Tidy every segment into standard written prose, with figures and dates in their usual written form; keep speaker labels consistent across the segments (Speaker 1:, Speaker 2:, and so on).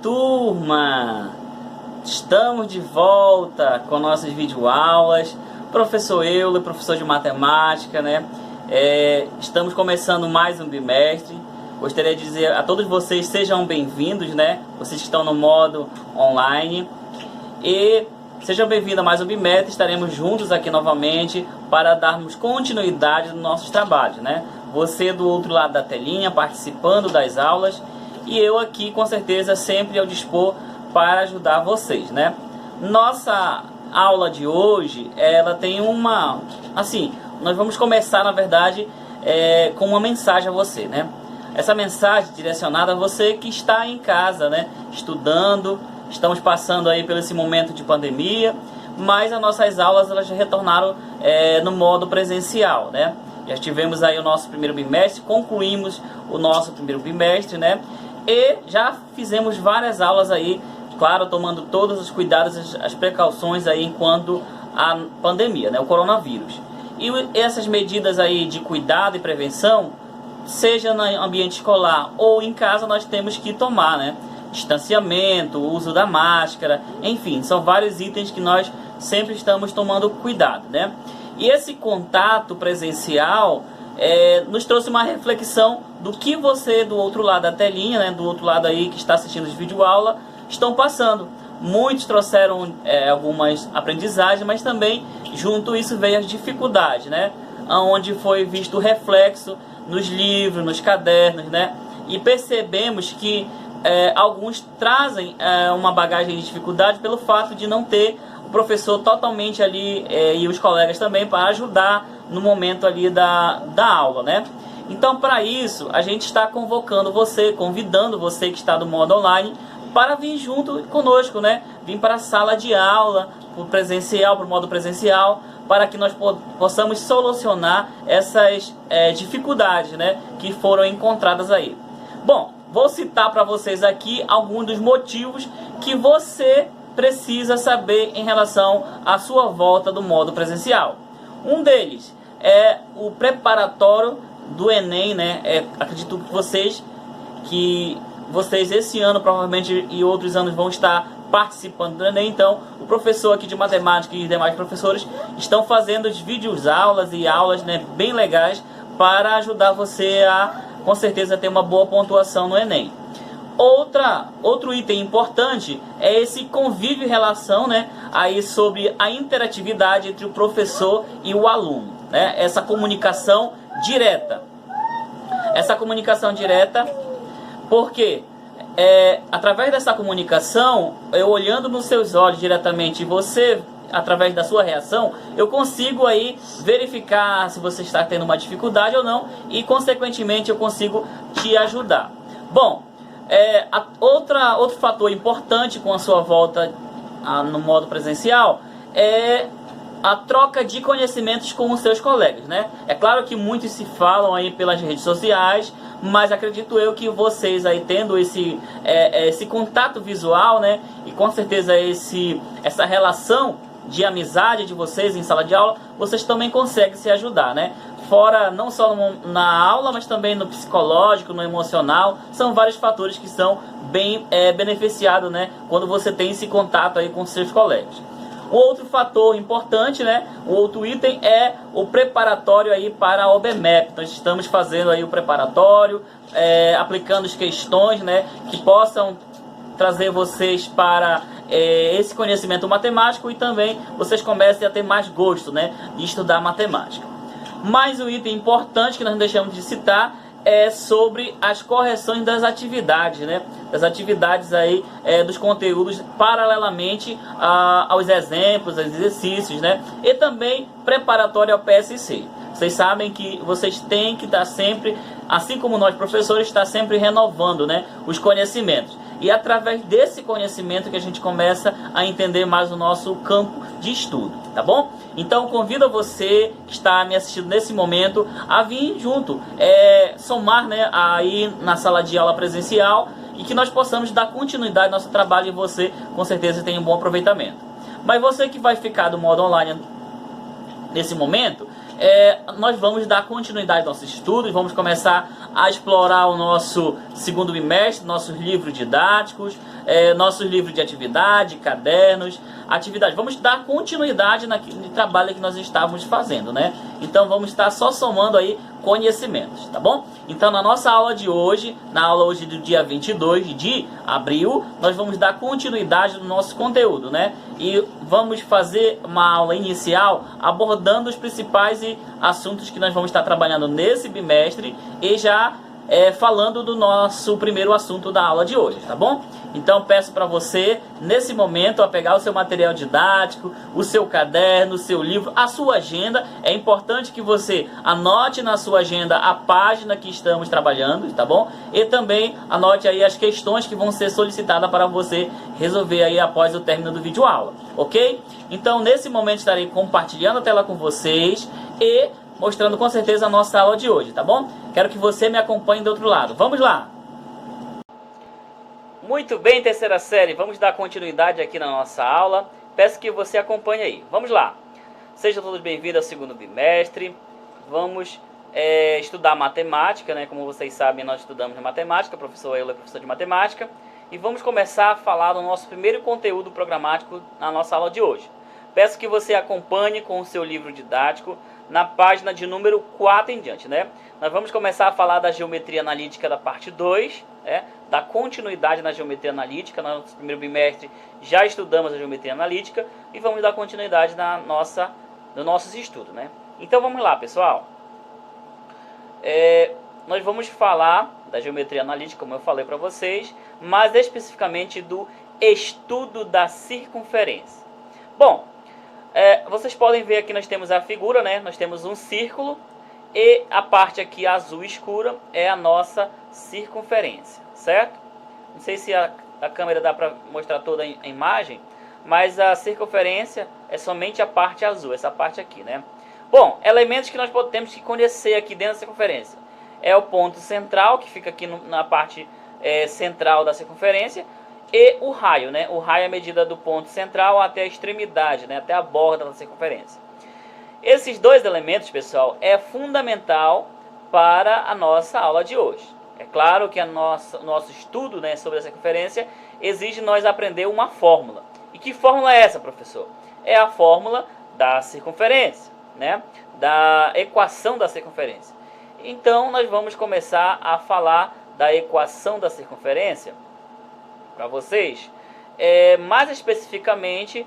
Speaker 1: turma! Estamos de volta com nossas videoaulas. Professor Euler, professor de matemática, né? Estamos começando mais um bimestre. Gostaria de dizer a todos vocês, sejam bem-vindos, né? Vocês que estão no modo online. E sejam bem-vindos a mais um bimestre. Estaremos juntos aqui novamente para darmos continuidade nos nossos trabalhos, né? Você do outro lado da telinha, participando das aulas. E eu aqui, com certeza, sempre ao dispor para ajudar vocês, né? Nossa aula de hoje, ela tem uma... Assim, nós vamos começar, na verdade, com uma mensagem a você, né? Essa mensagem direcionada a você que está em casa, né? Estudando, estamos passando aí por esse momento de pandemia, mas as nossas aulas, elas já retornaram no modo presencial, né? Já tivemos aí o nosso primeiro bimestre, concluímos o nosso primeiro bimestre, né? E já fizemos várias aulas aí, claro, tomando todos os cuidados, as precauções aí enquanto a pandemia, né, o coronavírus. E essas medidas aí de cuidado e prevenção, seja no ambiente escolar ou em casa, nós temos que tomar, né? Distanciamento, uso da máscara, enfim, são vários itens que nós sempre estamos tomando cuidado, né? E esse contato presencial nos trouxe uma reflexão do que você do outro lado da telinha, né, do outro lado aí que está assistindo os videoaula, estão passando. Muitos trouxeram algumas aprendizagens, mas também junto isso veio as dificuldades, né, onde foi visto o reflexo nos livros, nos cadernos, né, e percebemos que alguns trazem uma bagagem de dificuldade pelo fato de não ter o professor totalmente ali e os colegas também para ajudar no momento ali da aula, né? Então, para isso, a gente está convocando você, convidando você que está do modo online para vir junto conosco, né? Vir para a sala de aula, para o modo presencial, para que nós possamos solucionar essas dificuldades, né, que foram encontradas aí. Bom, vou citar para vocês aqui alguns dos motivos que você precisa saber em relação à sua volta do modo presencial. Um deles é o preparatório do Enem, né? Acredito que vocês esse ano provavelmente e outros anos vão estar participando do Enem. Então, o professor aqui de matemática e demais professores estão fazendo os vídeos aulas e aulas, né, bem legais para ajudar você a, com certeza, ter uma boa pontuação no Enem. Outro item importante é esse convívio e relação, né, aí sobre a interatividade entre o professor e o aluno, né, essa comunicação direta. Essa comunicação direta, porque através dessa comunicação, eu olhando nos seus olhos diretamente e você, através da sua reação, eu consigo aí verificar se você está tendo uma dificuldade ou não e, consequentemente, eu consigo te ajudar. Bom, outro fator importante com a sua volta no modo presencial é a troca de conhecimentos com os seus colegas, né? É claro que muitos se falam aí pelas redes sociais, mas acredito eu que vocês aí tendo esse contato visual, né? E com certeza essa relação de amizade de vocês em sala de aula, vocês também conseguem se ajudar, né? Fora não só na aula, mas também no psicológico, no emocional, são vários fatores que são bem beneficiados, né, quando você tem esse contato aí com seus colegas. Um outro fator importante, né, o outro item é o preparatório aí para a OBMEP. Nós estamos fazendo aí o preparatório, aplicando as questões, né, que possam trazer vocês para esse conhecimento matemático e também vocês comecem a ter mais gosto, né, de estudar matemática. Mas o item importante que nós não deixamos de citar é sobre as correções das atividades, né? Das atividades aí, dos conteúdos paralelamente aos exemplos, aos exercícios, né? E também preparatório ao PSC. Vocês sabem que vocês têm que estar sempre, assim como nós professores, estar sempre renovando, né, os conhecimentos. E é através desse conhecimento que a gente começa a entender mais o nosso campo de estudo, tá bom? Então convido você que está me assistindo nesse momento a vir junto, somar, né, aí na sala de aula presencial e que nós possamos dar continuidade ao nosso trabalho e você com certeza tem um bom aproveitamento. Mas você que vai ficar do modo online nesse momento, nós vamos dar continuidade aos nossos estudos, vamos começar a explorar o nosso segundo bimestre, nossos livros didáticos, nossos livros de atividade, cadernos, atividades. Vamos dar continuidade no trabalho que nós estávamos fazendo, né? Então vamos estar só somando aí conhecimentos, tá bom? Então na nossa aula de hoje, na aula hoje do dia 22 de abril, nós vamos dar continuidade no nosso conteúdo, né? E vamos fazer uma aula inicial abordando os principais assuntos que nós vamos estar trabalhando nesse bimestre e já falando do nosso primeiro assunto da aula de hoje, tá bom? Então peço para você, nesse momento, a pegar o seu material didático, o seu caderno, o seu livro, a sua agenda. É importante que você anote na sua agenda a página que estamos trabalhando, tá bom? E também anote aí as questões que vão ser solicitadas para você resolver aí após o término do vídeo aula, ok? Então nesse momento estarei compartilhando a tela com vocês e mostrando com certeza a nossa aula de hoje, tá bom? Quero que você me acompanhe do outro lado. Vamos lá! Muito bem, terceira série, vamos dar continuidade aqui na nossa aula. Peço que você acompanhe aí. Vamos lá! Sejam todos bem-vindos ao segundo bimestre. Vamos estudar matemática, né? Como vocês sabem, nós estudamos matemática, o professor Euler é professor de matemática. E vamos começar a falar do nosso primeiro conteúdo programático na nossa aula de hoje. Peço que você acompanhe com o seu livro didático na página de número 4 em diante, né? Nós vamos começar a falar da geometria analítica da parte 2, né? Da continuidade na geometria analítica. No nosso primeiro bimestre já estudamos a geometria analítica e vamos dar continuidade no nossos estudos, né? Então vamos lá, pessoal. Nós vamos falar da geometria analítica, como eu falei para vocês, mas especificamente do estudo da circunferência. Bom, vocês podem ver aqui, nós temos a figura, né? Nós temos um círculo e a parte aqui azul escura é a nossa circunferência, certo? Não sei se a câmera dá para mostrar toda a imagem, mas a circunferência é somente a parte azul, essa parte aqui, né? Bom, elementos que nós temos que conhecer aqui dentro da circunferência. É o ponto central, que fica aqui na parte central da circunferência, e o raio, né? O raio é a medida do ponto central até a extremidade, né? Até a borda da circunferência. Esses dois elementos, pessoal, é fundamental para a nossa aula de hoje. É claro que o nosso estudo, né, sobre a circunferência exige nós aprender uma fórmula. E que fórmula é essa, professor? É a fórmula da circunferência, né? Da equação da circunferência. Então, nós vamos começar a falar da equação da circunferência para vocês, mais especificamente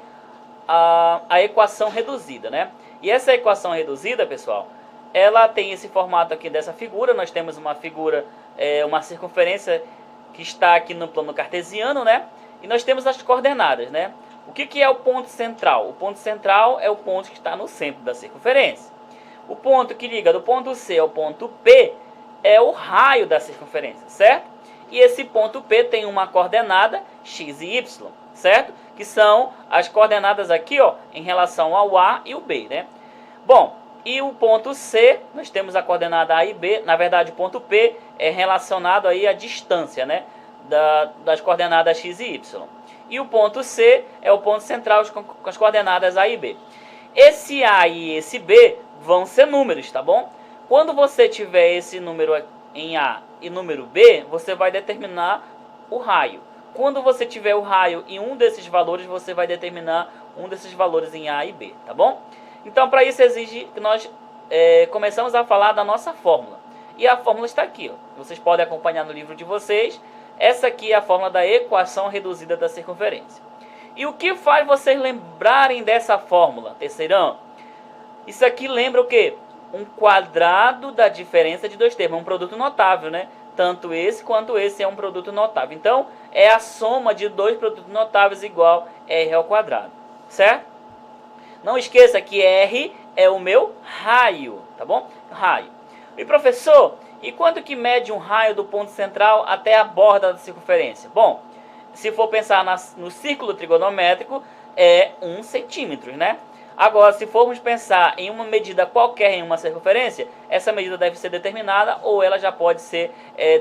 Speaker 1: a equação reduzida, né? E essa equação reduzida, pessoal, ela tem esse formato aqui dessa figura. Nós temos uma figura, uma circunferência que está aqui no plano cartesiano, né? E nós temos as coordenadas, né? O que é o ponto central? O ponto central é o ponto que está no centro da circunferência. O ponto que liga do ponto C ao ponto P é o raio da circunferência, certo? E esse ponto P tem uma coordenada x e y, certo? Que são as coordenadas aqui, ó, em relação ao A e o B, né? Bom, e o ponto C, nós temos a coordenada A e B. Na verdade, o ponto P é relacionado aí à distância, né? Das coordenadas x e y. E o ponto C é o ponto central com as coordenadas A e B. Esse A e esse B vão ser números, tá bom? Quando você tiver esse número em A e número B, você vai determinar o raio. Quando você tiver o raio em um desses valores, você vai determinar um desses valores em A e B, tá bom? Então, para isso exige que nós começamos a falar da nossa fórmula. E a fórmula está aqui, ó. Vocês podem acompanhar no livro de vocês. Essa aqui é a fórmula da equação reduzida da circunferência. E o que faz vocês lembrarem dessa fórmula, terceirão? Isso aqui lembra o quê? Um quadrado da diferença de dois termos, um produto notável, né? Tanto esse quanto esse é um produto notável. Então, é a soma de dois produtos notáveis igual R ao quadrado, certo? Não esqueça que R é o meu raio, tá bom? Raio. E professor, e quanto que mede um raio do ponto central até a borda da circunferência? Bom, se for pensar no círculo trigonométrico, é 1 centímetro, né? Agora, se formos pensar em uma medida qualquer em uma circunferência, essa medida deve ser determinada ou ela já pode ser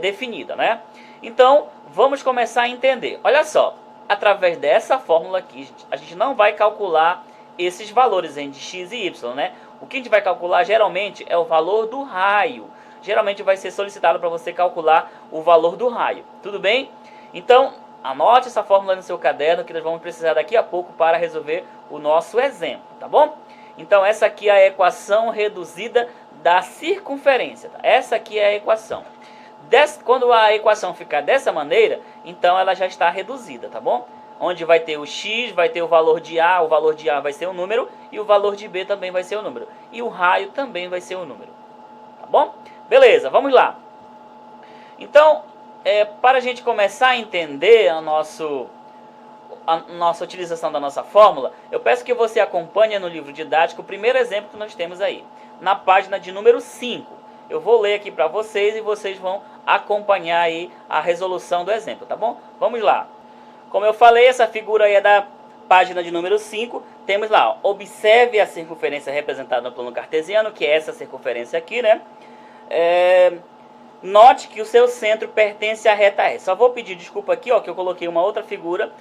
Speaker 1: definida, né? Então, vamos começar a entender. Olha só, através dessa fórmula aqui, a gente não vai calcular esses valores de x e y, né? O que a gente vai calcular geralmente é o valor do raio. Geralmente vai ser solicitado para você calcular o valor do raio, tudo bem? Então, Anote essa fórmula no seu caderno que nós vamos precisar daqui a pouco para resolver o nosso exemplo, tá bom? Então essa aqui é a equação reduzida da circunferência, tá? Essa aqui é a equação. Quando a equação ficar dessa maneira, então ela já está reduzida, tá bom? Onde vai ter o x, vai ter o valor de A vai ser o número, e o valor de B também vai ser o número. E o raio também vai ser o número, tá bom? Beleza, vamos lá. Então, para a gente começar a entender a nossa utilização da nossa fórmula, eu peço que você acompanhe no livro didático o primeiro exemplo que nós temos aí, na página de número 5. Eu vou ler aqui para vocês e vocês vão acompanhar aí a resolução do exemplo, tá bom? Vamos lá. Como eu falei, essa figura aí é da página de número 5. Temos lá, ó, observe a circunferência representada no plano cartesiano, que é essa circunferência aqui, né? Note que o seu centro pertence à reta R. Só vou pedir desculpa aqui, ó, que eu coloquei uma outra figura,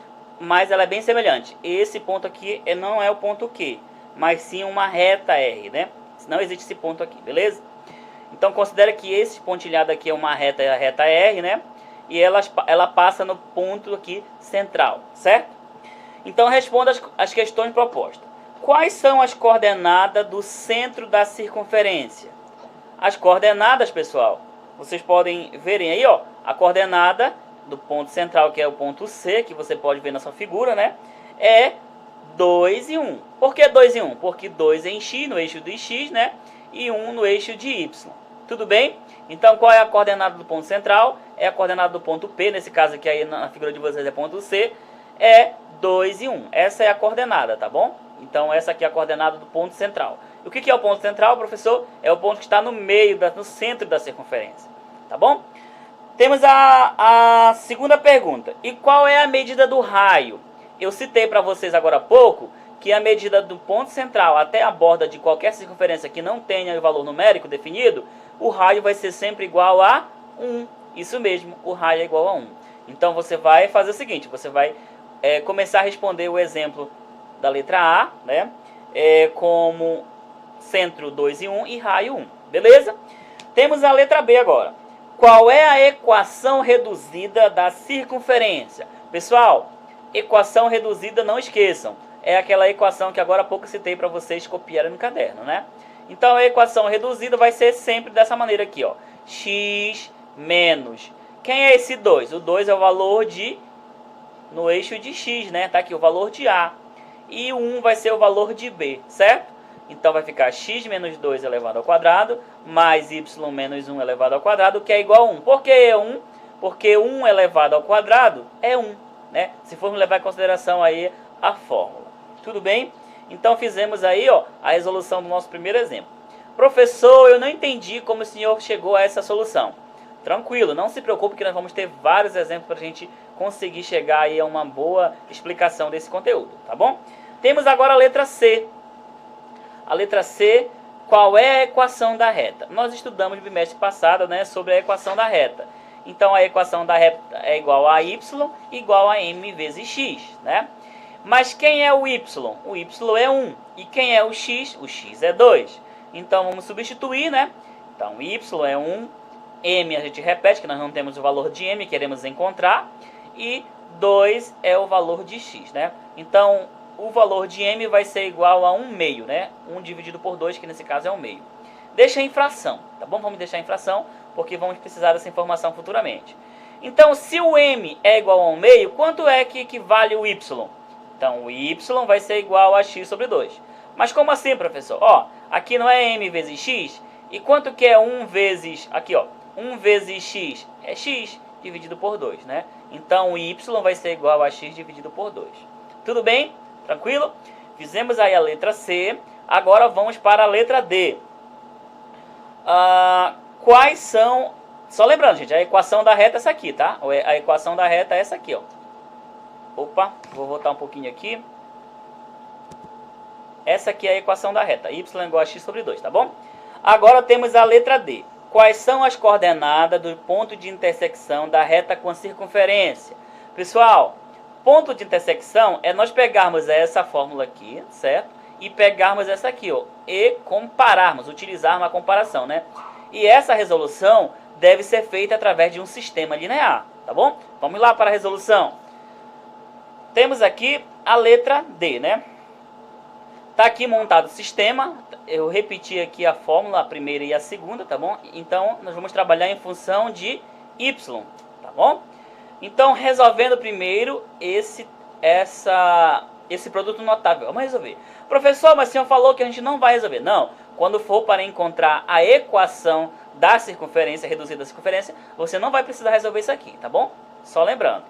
Speaker 1: mas ela é bem semelhante. Esse ponto aqui não é o ponto Q, mas sim uma reta R, né? Não existe esse ponto aqui, beleza? Então considere que esse pontilhado aqui é uma reta, a reta R, né? E ela passa no ponto aqui central, certo? Então responda as questões propostas. Quais são as coordenadas do centro da circunferência? As coordenadas, pessoal, vocês podem verem aí, ó, a coordenada do ponto central, que é o ponto C, que você pode ver na sua figura, né? É 2 e 1. Por que 2 e 1? Porque 2 é em X, no eixo de X, né? E 1 no eixo de Y. Tudo bem? Então, qual é a coordenada do ponto central? É a coordenada do ponto P, nesse caso aqui aí na figura de vocês é ponto C, é 2 e 1. Essa é a coordenada, tá bom? Então, essa aqui é a coordenada do ponto central. E o que é o ponto central, professor? É o ponto que está no meio, no centro da circunferência, tá bom? Temos a segunda pergunta. E qual é a medida do raio? Eu citei para vocês agora há pouco que a medida do ponto central até a borda de qualquer circunferência que não tenha o valor numérico definido, o raio vai ser sempre igual a 1. Isso mesmo, o raio é igual a 1. Então você vai fazer o seguinte, você vai começar a responder o exemplo da letra A, né? Como centro 2 e 1 e raio 1, beleza? Temos a letra B agora. Qual é a equação reduzida da circunferência? Pessoal, equação reduzida, não esqueçam, é aquela equação que agora há pouco citei para vocês copiarem no caderno, né? Então a equação reduzida vai ser sempre dessa maneira aqui, ó. X menos. Quem é esse 2? O 2 é o valor no eixo de X, né? Tá aqui o valor de A. E o 1 vai ser o valor de B, certo? Então vai ficar x menos 2 elevado ao quadrado, mais y menos 1 elevado ao quadrado, que é igual a 1. Por que 1? Porque 1 elevado ao quadrado é 1, né? Se formos levar em consideração aí a fórmula. Tudo bem? Então fizemos aí, ó, a resolução do nosso primeiro exemplo. Professor, eu não entendi como o senhor chegou a essa solução. Tranquilo, não se preocupe que nós vamos ter vários exemplos para a gente conseguir chegar aí a uma boa explicação desse conteúdo, tá bom? Temos agora a letra C. A letra C, qual é a equação da reta? Nós estudamos no bimestre passado, né, sobre a equação da reta. Então a equação da reta é igual a y igual a m vezes x, né? Mas quem é o y? O y é 1. E quem é o x? O x é 2. Então vamos substituir, né? Então y é 1, m a gente repete, que nós não temos o valor de m, queremos encontrar. E 2 é o valor de x, né? Então o valor de m vai ser igual a 1 meio, né? 1 dividido por 2, que nesse caso é 1 meio. Deixa em fração, tá bom? Vamos deixar em fração, porque vamos precisar dessa informação futuramente. Então, se o m é igual a 1 meio, quanto é que equivale o y? Então, o y vai ser igual a x sobre 2. Mas como assim, professor? Ó, aqui não é m vezes x? E quanto que é 1 vezes... Aqui, ó. 1 vezes x é x dividido por 2, né? Então, o y vai ser igual a x dividido por 2. Tudo bem? Tranquilo? Fizemos aí a letra C. Agora vamos para a letra D. Quais são... Só lembrando, gente, a equação da reta é essa aqui, tá? A equação da reta é essa aqui, ó. Opa, vou voltar um pouquinho aqui. Essa aqui é a equação da reta. Y igual a x sobre 2, tá bom? Agora temos a letra D. Quais são as coordenadas do ponto de intersecção da reta com a circunferência? Pessoal, ponto de intersecção é nós pegarmos essa fórmula aqui, certo? E pegarmos essa aqui, ó. E compararmos, utilizarmos a comparação, né? E essa resolução deve ser feita através de um sistema linear, tá bom? Vamos lá para a resolução. temos aqui a letra D, né? Tá aqui montado o sistema. Eu repeti aqui a fórmula, a primeira e a segunda, tá bom? Então, nós vamos trabalhar em função de y, tá bom? Então, resolvendo primeiro esse produto notável. Vamos resolver. Professor, mas o senhor falou que a gente não vai resolver. Não. Quando for para encontrar a equação da circunferência, reduzida da circunferência, você não vai precisar resolver isso aqui, tá bom? Só lembrando.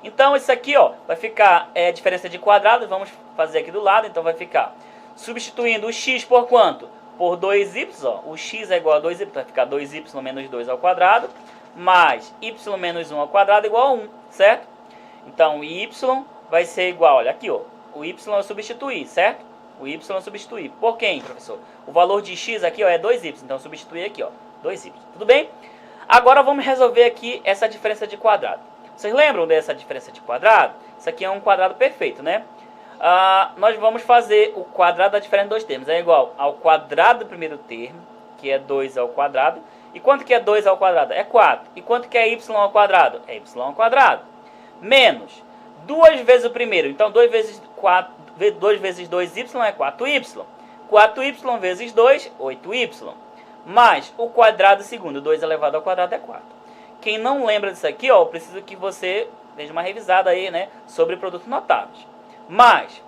Speaker 1: Então, isso aqui, ó, vai ficar diferença de quadrados. Vamos fazer aqui do lado. Então, vai ficar substituindo o x por quanto? Por 2y, ó. O x é igual a 2y, vai ficar 2y menos 2 ao quadrado, mais y menos 1 ao quadrado igual a 1, certo? Então, o y vai ser igual, olha aqui, ó. O y eu substituir, certo? O y eu substituir. Por quem, professor? O valor de x aqui, ó, é 2y, então eu substituir aqui, ó, 2y. Tudo bem? Agora vamos resolver aqui essa diferença de quadrado. Vocês lembram dessa diferença de quadrado? Isso aqui é um quadrado perfeito, né? Nós vamos fazer o quadrado da diferença de dois termos. É igual ao quadrado do primeiro termo, que é 2 ao quadrado. E quanto que é 2 ao quadrado? É 4. E quanto que é y ao quadrado? É y ao quadrado. Menos 2 vezes o primeiro. Então, 2 vezes 4, 2 vezes 2y é 4y. 4y vezes 2, 8y. Mais o quadrado segundo, 2 elevado ao quadrado é 4. Quem não lembra disso aqui, ó, eu preciso que você veja uma revisada aí, né, sobre produtos notáveis. Mais,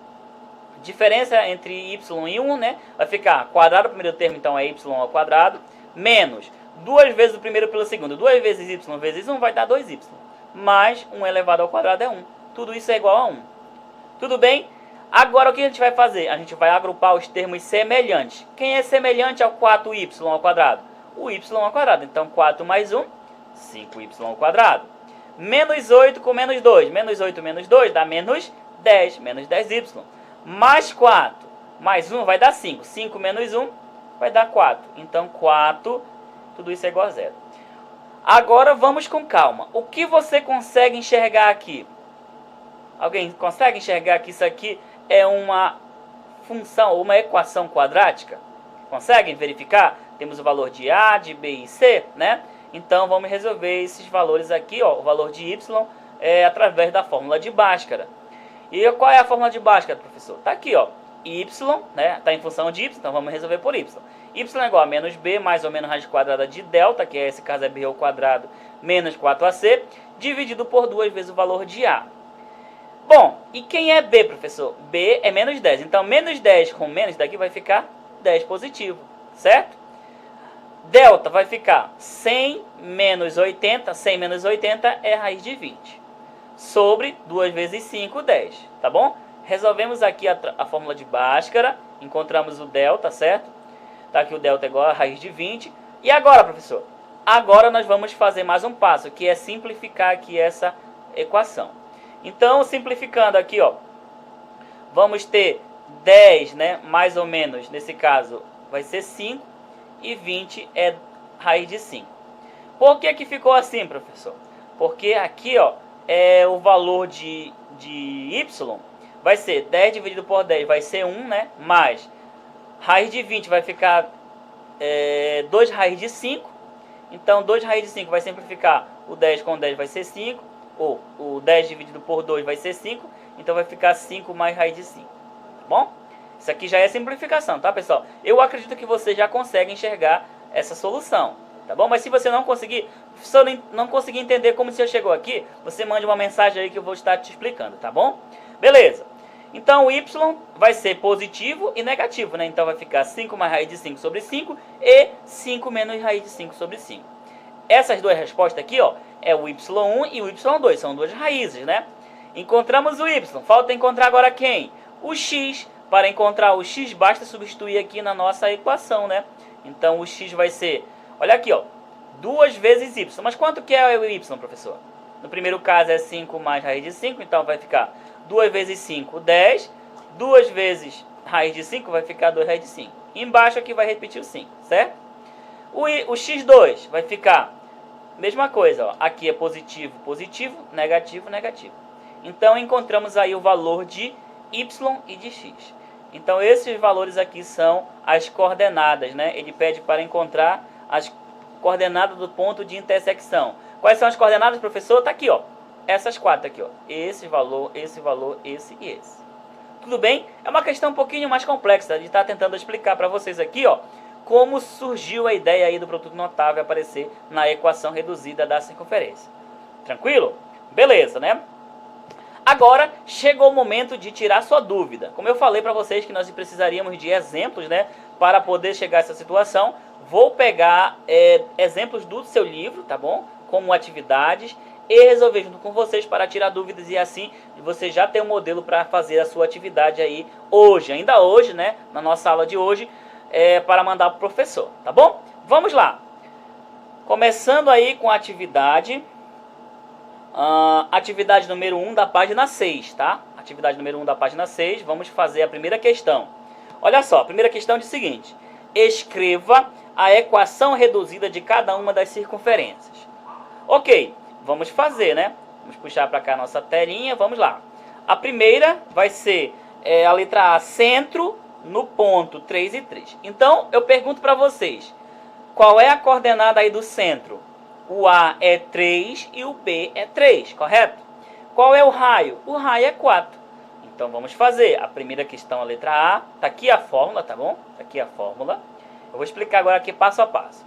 Speaker 1: diferença entre y e 1, né, vai ficar quadrado do primeiro termo, então é y ao quadrado, menos 2 vezes o primeiro pelo segundo. 2 vezes y vezes 1 vai dar 2y. Mais 1 elevado ao quadrado é 1. Tudo isso é igual a 1. Tudo bem? Agora o que a gente vai fazer? A gente vai agrupar os termos semelhantes. Quem é semelhante ao 4y ao quadrado? O y ao quadrado. Então 4 mais 1, 5y ao quadrado. Menos 8 com menos 2. Menos 8 menos 2 dá menos 10. Menos 10y. Mais 4 mais 1 vai dar 5. 5 menos 1 vai dar 4. Então 4, tudo isso é igual a 0. Agora vamos com calma. O que você consegue enxergar aqui? Alguém consegue enxergar que isso aqui é uma função, uma equação quadrática? Conseguem verificar? Temos o valor de A, de B e C, né? Então vamos resolver esses valores aqui, ó. O valor de y é através da fórmula de Bhaskara. E qual é a fórmula de Bhaskara, professor? Tá aqui, ó. Y, né? Tá em função de y, então vamos resolver por y. Y é igual a menos b, mais ou menos raiz quadrada de delta, que é esse caso é b ao quadrado, menos 4ac, dividido por 2 vezes o valor de a. Bom, e quem é b, professor? B é menos 10. Então, menos 10 com menos daqui vai ficar 10 positivo, certo? Delta vai ficar 100 menos 80. 100 menos 80 é raiz de 20. Sobre 2 vezes 5, 10. Tá bom? Resolvemos aqui a fórmula de Bhaskara. Encontramos o delta, certo? Tá aqui o delta é igual a raiz de 20. E agora, professor? Agora nós vamos fazer mais um passo, que é simplificar aqui essa equação. Então, simplificando aqui, ó, vamos ter 10, né, mais ou menos, nesse caso, vai ser 5, e 20 é raiz de 5. Por que que ficou assim, professor? Porque aqui, ó, é o valor de y, vai ser 10 dividido por 10, vai ser 1, né, mais raiz de 20 vai ficar 2 raiz de 5. Então, 2 raiz de 5 vai simplificar, o 10 com 10 vai ser 5. Ou o 10 dividido por 2 vai ser 5. Então, vai ficar 5 mais raiz de 5. Tá bom? Isso aqui já é simplificação, tá, pessoal? Eu acredito que você já consegue enxergar essa solução. Tá bom? Mas se você não conseguir, se eu não conseguir entender como você chegou aqui, você mande uma mensagem aí que eu vou estar te explicando, tá bom? Beleza. Então, o y vai ser positivo e negativo, né? Então, vai ficar 5 mais raiz de 5 sobre 5 e 5 menos raiz de 5 sobre 5. Essas duas respostas aqui, ó, é o y1 e o y2, são duas raízes, né? Encontramos o y, falta encontrar agora quem? O x. Para encontrar o x, basta substituir aqui na nossa equação, né? Então, o x vai ser, olha aqui, ó, 2 vezes y. Mas quanto que é o y, professor? No primeiro caso é 5 mais raiz de 5, então vai ficar 2 vezes 5, 10. 2 vezes raiz de 5 vai ficar 2 raiz de 5. Embaixo aqui vai repetir o 5, certo? O x2 vai ficar mesma coisa, ó. Aqui é positivo, positivo, negativo, negativo. Então, encontramos aí o valor de y e de x. Então, esses valores aqui são as coordenadas, né? Ele pede para encontrar as coordenadas do ponto de intersecção. Quais são as coordenadas, professor? Está aqui, ó. essas 4 aqui, ó. Esse valor, esse e esse. Tudo bem? É uma questão um pouquinho mais complexa de estar tentando explicar para vocês aqui, ó, como surgiu a ideia aí do produto notável aparecer na equação reduzida da circunferência. Tranquilo? Beleza, né? Agora, chegou o momento de tirar sua dúvida. Como eu falei para vocês que nós precisaríamos de exemplos, né, para poder chegar a essa situação, vou pegar exemplos do seu livro, tá bom? Como atividades e resolver junto com vocês para tirar dúvidas e assim você já tem um modelo para fazer a sua atividade aí hoje, ainda hoje, né, na nossa aula de hoje, para mandar para o professor, tá bom? Vamos lá. Começando aí com a atividade... atividade número 1 da página 6, tá? Atividade número 1 da página 6, vamos fazer a primeira questão. Olha só, a primeira questão diz o seguinte: escreva a equação reduzida de cada uma das circunferências. Ok, vamos fazer, né? Vamos puxar para cá a nossa telinha, vamos lá. A primeira vai ser a letra A, centro no ponto 3 e 3. Então, eu pergunto para vocês, qual é a coordenada aí do centro? O A é 3 e o B é 3, correto? Qual é o raio? O raio é 4. Então vamos fazer a primeira questão, a letra A. Está aqui a fórmula, tá bom? Está aqui a fórmula. Eu vou explicar agora aqui passo a passo.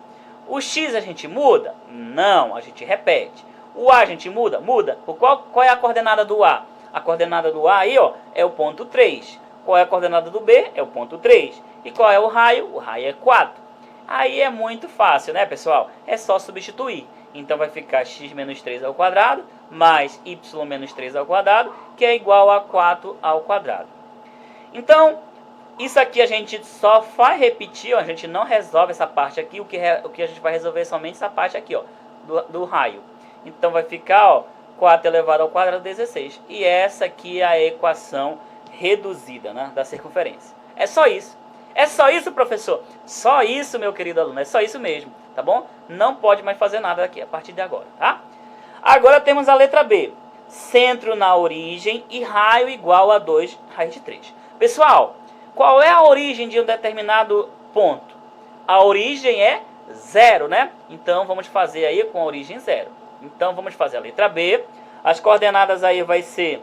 Speaker 1: O X a gente muda? Não, a gente repete. O A a gente muda? Muda. Qual é a coordenada do A? A coordenada do A aí, ó, é o ponto 3. Qual é a coordenada do B? É o ponto 3. E qual é o raio? O raio é 4. Aí é muito fácil, né, pessoal? É só substituir. Então vai ficar x menos 3 ao quadrado mais y menos 3 ao quadrado, que é igual a 4 ao quadrado. Então, isso aqui a gente só vai repetir, ó, a gente não resolve essa parte aqui, o que a gente vai resolver é somente essa parte aqui, ó, do raio. Então vai ficar, ó, 4 elevado ao quadrado, 16. E essa aqui é a equação reduzida, né, da circunferência. É só isso. É só isso, professor? Só isso, meu querido aluno, é só isso mesmo, tá bom? Não pode mais fazer nada aqui a partir de agora, tá? Agora temos a letra B. Centro na origem e raio igual a 2 raiz de 3. Pessoal, qual é a origem de um determinado ponto? A origem é 0, né? Então vamos fazer aí com a origem 0. Então vamos fazer a letra B. As coordenadas aí vai ser...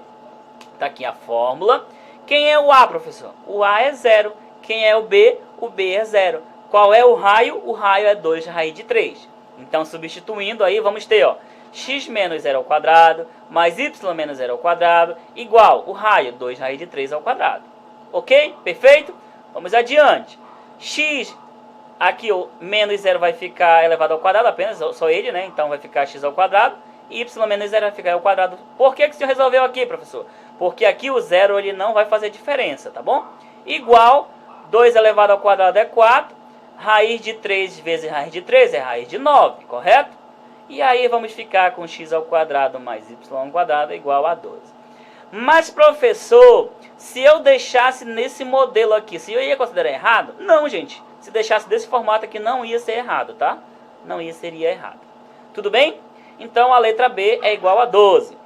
Speaker 1: Tá aqui a fórmula. Quem é o A, professor? O A é 0. Quem é o B? O B é 0. Qual é o raio? O raio é 2 raiz de 3. Então, substituindo aí, vamos ter, ó, x menos 0 ao quadrado, mais y menos 0 ao quadrado, igual o raio 2 raiz de 3 ao quadrado. Ok? Perfeito? Vamos adiante. X, aqui o menos 0 vai ficar elevado ao quadrado, apenas, só ele, né? Então, vai ficar x ao quadrado, e y menos 0 vai ficar ao quadrado. Por que o senhor resolveu aqui, professor? Porque aqui o 0 ele não vai fazer diferença, tá bom? Igual... 2 elevado ao quadrado é 4, raiz de 3 vezes raiz de 3 é raiz de 9, correto? E aí vamos ficar com x ao quadrado mais y ao quadrado igual a 12. Mas, professor, se eu deixasse nesse modelo aqui, se eu ia considerar errado? Não, gente. Se deixasse desse formato aqui, não ia ser errado, tá? Seria errado. Tudo bem? Então, a letra B é igual a 12.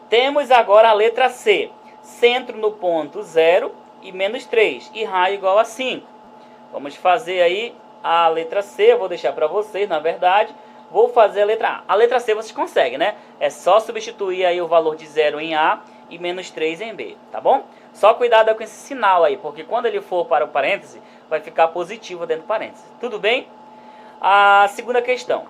Speaker 1: Temos agora a letra C. Centro no ponto 0 e menos 3. E raio igual a 5. Vamos fazer aí a letra C. Eu vou deixar para vocês, na verdade. Vou fazer a letra A. A letra C vocês conseguem, né? É só substituir aí o valor de 0 em A e menos 3 em B, tá bom? Só cuidado com esse sinal aí, porque quando ele for para o parêntese, vai ficar positivo dentro do parêntese. Tudo bem? A segunda questão.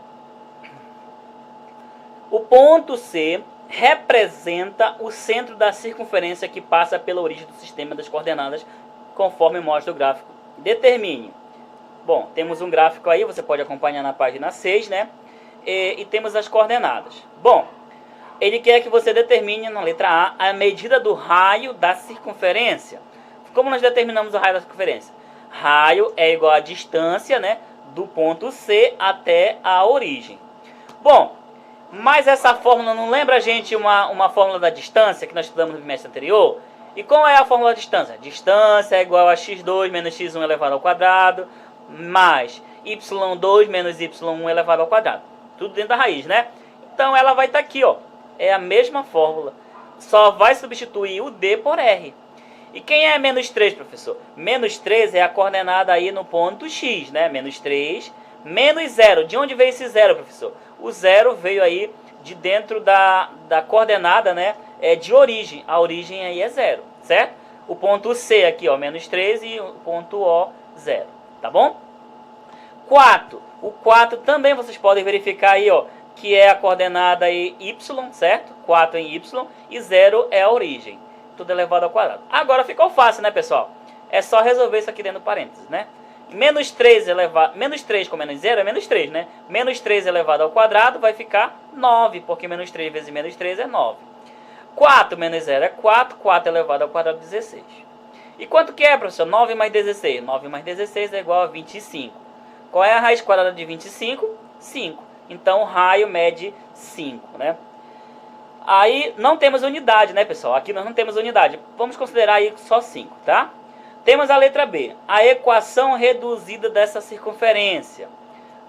Speaker 1: O ponto C representa o centro da circunferência que passa pela origem do sistema das coordenadas, conforme mostra o gráfico. Determine. Bom, temos um gráfico aí, você pode acompanhar na página 6, né? E temos as coordenadas. Bom, ele quer que você determine na letra A a medida do raio da circunferência. Como nós determinamos o raio da circunferência? Raio é igual à distância, né, do ponto C até a origem. Bom, mas essa fórmula não lembra a gente uma fórmula da distância que nós estudamos no bimestre anterior? E qual é a fórmula da distância? Distância é igual a x2 menos x1 elevado ao quadrado, mais y2 menos y1 elevado ao quadrado. Tudo dentro da raiz, né? Então ela vai estar aqui, ó. É a mesma fórmula. Só vai substituir o D por R. E quem é menos 3, professor? Menos 3 é a coordenada aí no ponto X, né? Menos 3, menos 0. De onde veio esse 0, professor? O 0 veio aí de dentro da coordenada, né, de origem. A origem aí é 0, certo? O ponto C aqui, ó, menos 3 e o ponto O, 0, tá bom? 4. O 4 também vocês podem verificar aí, ó, que é a coordenada aí y, certo? 4 em y e 0 é a origem. Tudo elevado ao quadrado. Agora ficou fácil, né, pessoal? É só resolver isso aqui dentro do parênteses, né? Menos 3 com menos 0 é menos 3, né? Menos 3 elevado ao quadrado vai ficar 9, porque menos 3 vezes menos 3 é 9. 4 menos 0 é 4, 4 elevado ao quadrado é 16. E quanto que é, professor? 9 mais 16. 9 mais 16 é igual a 25. Qual é a raiz quadrada de 25? 5. Então o raio mede 5, né? Aí não temos unidade, né, pessoal? Aqui nós não temos unidade. Vamos considerar aí só 5, tá? Temos a letra B, a equação reduzida dessa circunferência.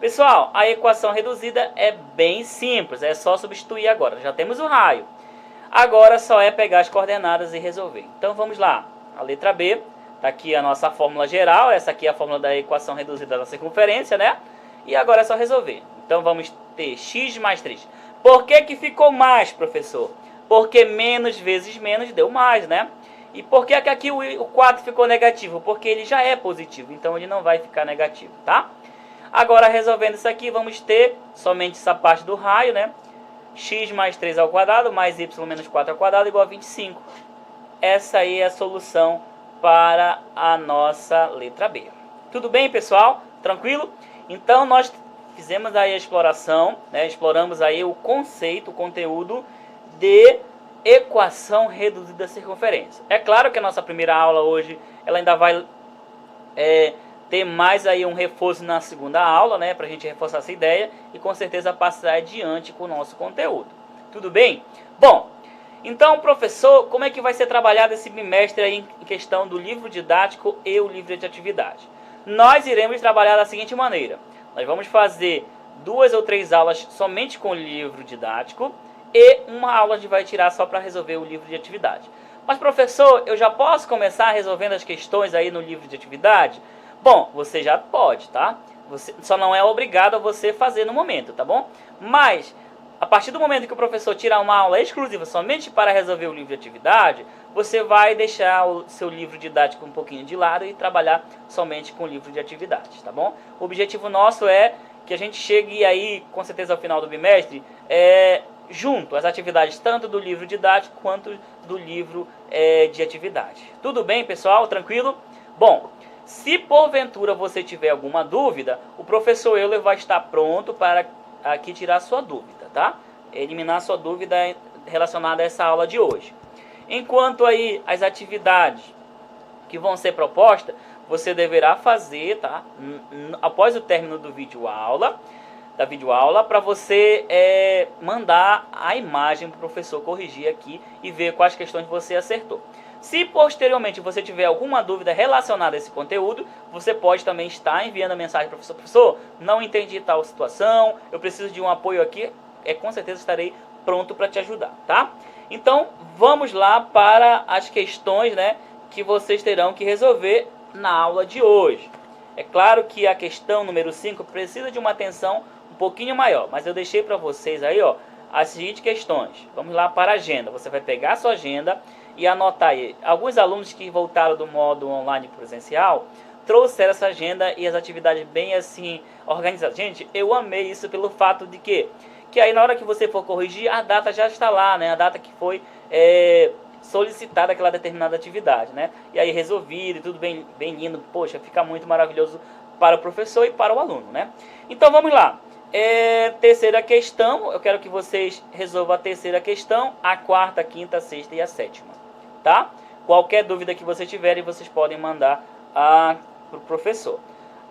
Speaker 1: Pessoal, a equação reduzida é bem simples, é só substituir agora. Já temos o raio. Agora só é pegar as coordenadas e resolver. Então vamos lá. A letra B, está aqui a nossa fórmula geral. Essa aqui é a fórmula da equação reduzida da circunferência, né? E agora é só resolver. Então vamos ter x mais 3. Por que que ficou mais, professor? Porque menos vezes menos deu mais, né? E por que que aqui o 4 ficou negativo? Porque ele já é positivo, então ele não vai ficar negativo, tá? Agora, resolvendo isso aqui, vamos ter somente essa parte do raio, né? X mais 3 ao quadrado, mais y menos 4 ao quadrado, igual a 25. Essa aí é a solução para a nossa letra B. Tudo bem, pessoal? Tranquilo? Então, nós fizemos aí a exploração, né? Exploramos aí o conceito, o conteúdo de equação reduzida da circunferência. É claro que a nossa primeira aula hoje, ela ainda vai ter mais aí um reforço na segunda aula, né, para a gente reforçar essa ideia e com certeza passar adiante com o nosso conteúdo. Tudo bem? Bom, então, professor, como é que vai ser trabalhado esse bimestre aí em questão do livro didático e o livro de atividade? Nós iremos trabalhar da seguinte maneira. Nós vamos fazer 2 ou 3 aulas somente com o livro didático e uma aula a gente vai tirar só para resolver o livro de atividade. Mas, professor, eu já posso começar resolvendo as questões aí no livro de atividade? Bom, você já pode, tá? Você só não é obrigado a você fazer no momento, tá bom? Mas, a partir do momento que o professor tirar uma aula exclusiva somente para resolver o livro de atividade, você vai deixar o seu livro didático um pouquinho de lado e trabalhar somente com o livro de atividades, tá bom? O objetivo nosso é que a gente chegue aí, com certeza, ao final do bimestre, junto as atividades tanto do livro didático quanto do livro de atividade. Tudo bem, pessoal? Tranquilo? Bom, se porventura você tiver alguma dúvida, o professor Euler vai estar pronto para aqui tirar a sua dúvida, tá? Eliminar a sua dúvida relacionada a essa aula de hoje. Enquanto aí as atividades que vão ser propostas, você deverá fazer, tá? Após o término do da videoaula, para você mandar a imagem para o professor corrigir aqui e ver quais questões você acertou. Se posteriormente você tiver alguma dúvida relacionada a esse conteúdo, você pode também estar enviando a mensagem para o professor. Professor, não entendi tal situação, eu preciso de um apoio aqui. Com certeza estarei pronto para te ajudar, tá? Então, vamos lá para as questões, né, que vocês terão que resolver na aula de hoje. É claro que a questão número 5 precisa de uma atenção um pouquinho maior, mas eu deixei para vocês aí, ó, as seguintes questões. Vamos lá para a agenda. Você vai pegar a sua agenda e anotar aí. Alguns alunos que voltaram do modo online presencial trouxeram essa agenda e as atividades bem assim organizadas. Gente, eu amei isso pelo fato de que aí na hora que você for corrigir, a data já está lá, né? A data que foi solicitada aquela determinada atividade, né? E aí resolvido e tudo bem lindo. Poxa, fica muito maravilhoso para o professor e para o aluno, né? Então vamos lá. Terceira questão, eu quero que vocês resolvam a terceira questão, a quarta, a quinta, a sexta e a sétima, tá? Qualquer dúvida que vocês tiverem, vocês podem mandar para o professor.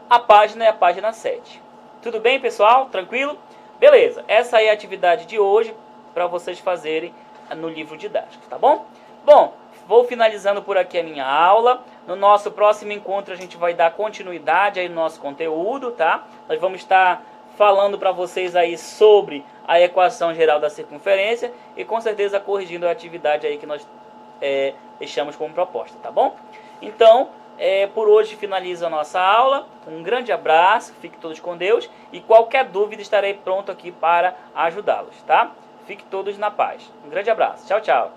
Speaker 1: A página é a página 7. Tudo bem, pessoal? Tranquilo? Beleza, essa aí é a atividade de hoje para vocês fazerem no livro didático, tá bom? Bom, vou finalizando por aqui a minha aula. No nosso próximo encontro a gente vai dar continuidade aí no nosso conteúdo, tá? Nós vamos estar falando para vocês aí sobre a equação geral da circunferência e com certeza corrigindo a atividade aí que nós deixamos como proposta, tá bom? Então, por hoje finaliza a nossa aula. Um grande abraço, fiquem todos com Deus e qualquer dúvida estarei pronto aqui para ajudá-los, tá? Fiquem todos na paz. Um grande abraço. Tchau, tchau.